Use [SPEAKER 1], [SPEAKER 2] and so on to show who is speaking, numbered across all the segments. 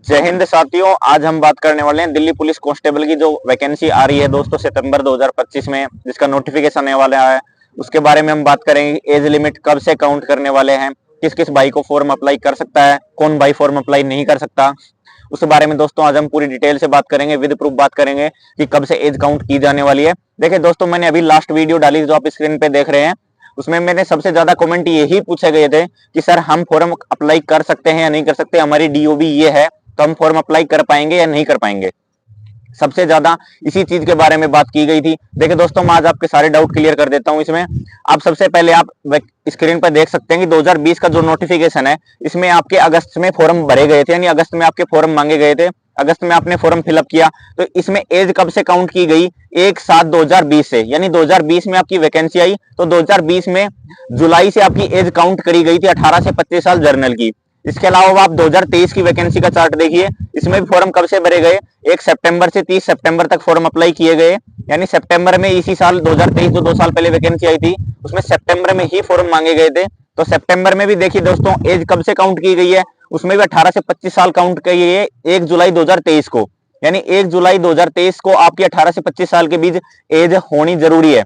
[SPEAKER 1] जय हिंद साथियों। आज हम बात करने वाले हैं दिल्ली पुलिस कांस्टेबल की जो वैकेंसी आ रही है दोस्तों सितंबर 2025 में, जिसका नोटिफिकेशन आने वाला है। उसके बारे में हम बात करेंगे। एज लिमिट कब से काउंट करने वाले हैं, किस किस भाई को फॉर्म अप्लाई कर सकता है, कौन भाई फॉर्म अप्लाई नहीं कर सकता, उस बारे में दोस्तों आज हम पूरी डिटेल से बात करेंगे, विद प्रूफ बात करेंगे कि कब से एज काउंट की जाने वाली है। देखिए दोस्तों, मैंने अभी लास्ट वीडियो डाली जो आप स्क्रीन पे देख रहे हैं, उसमें मैंने सबसे ज्यादा कमेंट यही पूछे गए थे कि सर हम फॉर्म अप्लाई कर सकते हैं या नहीं कर सकते, हमारी डीओबी ये है तो हम फॉर्म अप्लाई कर पाएंगे या नहीं कर पाएंगे। सबसे ज्यादा इसी चीज के बारे में बात की गई थी। देखिए दोस्तों, मैं आज आपके सारे डाउट क्लियर कर देता हूं। इसमें आप सबसे पहले आप स्क्रीन पर देख सकते हैं कि 2020 का जो नोटिफिकेशन है, इसमें आपके अगस्त में फॉर्म भरे गए थे, यानी अगस्त में आपके फॉर्म मांगे गए थे, अगस्त में आपने फॉर्म फिलअप किया। तो इसमें एज कब से काउंट की गई? 1/7/2020 से, यानी 2020 में आपकी वैकेंसी आई तो 2020 में जुलाई से आपकी एज काउंट करी गई थी 18 से 25 साल जर्नल की। इसके अलावा आप 2023 की वैकेंसी का चार्ट देखिए, इसमें भी फॉर्म कब से भरे गए? 1 सितंबर से 30 सितंबर तक फॉर्म अप्लाई किए गए, यानी सितंबर में इसी साल 2023 जो 2 साल पहले वैकेंसी आई थी, उसमें सितंबर में ही फॉर्म मांगे गए थे। तो सितंबर में भी देखिए दोस्तों, एज कब से काउंट की गई है? उसमें भी 18 से 25 साल काउंट की गई है 1 जुलाई 2023 को, यानी 1 जुलाई 2023 को आपकी 18 से 25 साल के बीच एज होनी जरूरी है।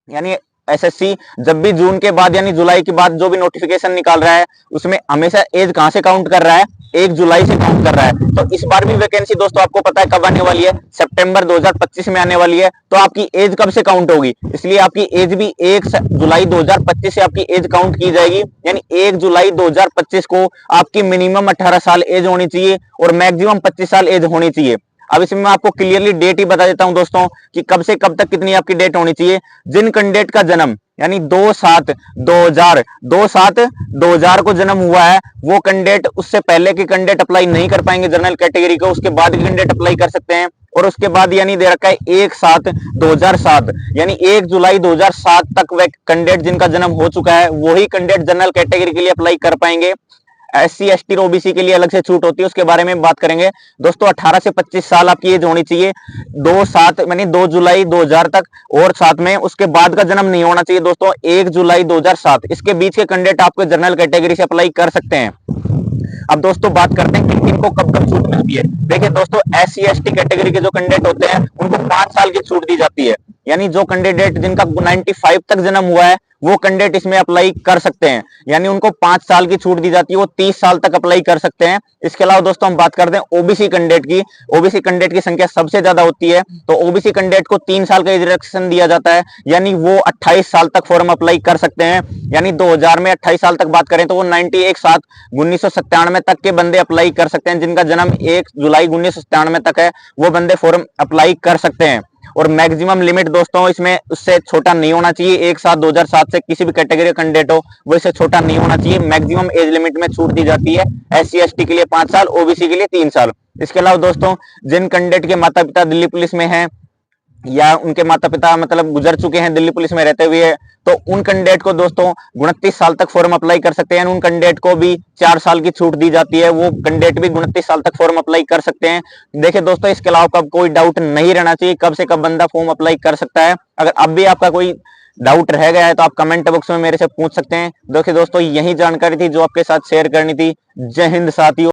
[SPEAKER 1] यानी एसएससी जब भी जून के बाद यानी जुलाई के बाद जो भी नोटिफिकेशन निकाल रहा है, उसमें हमेशा एज कहां से काउंट कर रहा है? 1 जुलाई से काउंट कर रहा है। तो इस बार भी वैकेंसी दोस्तों आपको पता है कब आने वाली है? सितंबर 2025 में आने वाली है। तो आपकी एज कब से काउंट होगी? इसलिए आपकी एज भी 1 जुलाई 2025 से आपकी एज काउंट की जाएगी, यानी 1 जुलाई 2025 को आपकी मिनिमम 18 साल एज होनी चाहिए और मैक्सिमम 25 साल एज होनी चाहिए। अब इसमें मैं आपको क्लियरली डेट ही बता देता हूं दोस्तों कि कब से कब तक कितनी आपकी डेट होनी चाहिए। जिन कैंडिडेट का जन्म यानी 2/7/2000 को जन्म हुआ है, वो कैंडिडेट, उससे पहले के कैंडिडेट अप्लाई नहीं कर पाएंगे जनरल कैटेगरी को, उसके बाद के कैंडिडेट अप्लाई कर सकते हैं। और उसके बाद यानी दे रखा है 1/7/2007, यानी 1 जुलाई 2007 तक वह कैंडिडेट जिनका जन्म हो चुका है वही कैंडिडेट जनरल कैटेगरी के लिए अप्लाई कर पाएंगे। SC ST और OBC के लिए अलग से छूट होती है, उसके बारे में बात करेंगे दोस्तों। 18 से 25 साल आपकी एज होनी चाहिए 2/7 यानी 2 जुलाई 2000 तक, और साथ में उसके बाद का जन्म नहीं होना चाहिए दोस्तों 1 जुलाई 2007। इसके बीच के कैंडिडेट आपको जनरल कैटेगरी से अप्लाई कर सकते हैं। अब दोस्तों बात करते हैं कि इनको कब कब छूट मिलती है। देखिए दोस्तों, SC ST कैटेगरी के जो कैंडिडेट होते हैं उनको 5 साल की छूट दी जाती है, यानी जो कैंडिडेट जिनका 95 तक जन्म हुआ है वो कैंडिडेट इसमें अप्लाई कर सकते हैं, यानी उनको 5 साल की छूट दी जाती है, वो 30 साल तक अप्लाई कर सकते हैं। इसके अलावा दोस्तों हम बात करते हैं ओबीसी कैंडिडेट की। ओबीसी कैंडिडेट की संख्या सबसे ज्यादा होती है, तो ओबीसी कैंडिडेट को 3 साल का एज रिलैक्सेशन दिया जाता है, यानी वो 28 साल तक फॉर्म अप्लाई कर सकते हैं। यानी 2000 में 28 साल तक बात करें तो वो 1997 तक के बंदे अप्लाई कर सकते हैं। जिनका जन्म 1 जुलाई 1997 तक है वो बंदे फॉर्म अप्लाई कर सकते हैं। और मैक्सिमम लिमिट दोस्तों इसमें उससे छोटा नहीं होना चाहिए। 1/7/2007 से किसी भी कैटेगरी कैंडिडेट हो वो इससे छोटा नहीं होना चाहिए। मैक्सिमम एज लिमिट में छूट दी जाती है। SC ST के लिए 5 साल, OBC के लिए 3 साल। इसके अलावा दोस्तों, जिन कैंडिडेट के माता पिता दिल्ली पुलिस में हैं या उनके माता पिता मतलब गुजर चुके हैं दिल्ली पुलिस में रहते हुए, तो उन कैंडिडेट को दोस्तों 29 साल तक फॉर्म अप्लाई कर सकते हैं। उन कैंडिडेट को भी 4 साल की छूट दी जाती है, वो कैंडिडेट भी 29 साल तक फॉर्म अप्लाई कर सकते हैं। देखिए दोस्तों, इसके अलावा कब कोई डाउट नहीं रहना चाहिए कब से कब बंदा फॉर्म अप्लाई कर सकता है। अगर अब भी आपका कोई डाउट रह गया है तो आप कमेंट बॉक्स में मेरे से पूछ सकते हैं। देखिए दोस्तों, यही जानकारी थी जो आपके साथ शेयर करनी थी। जय हिंद साथियों।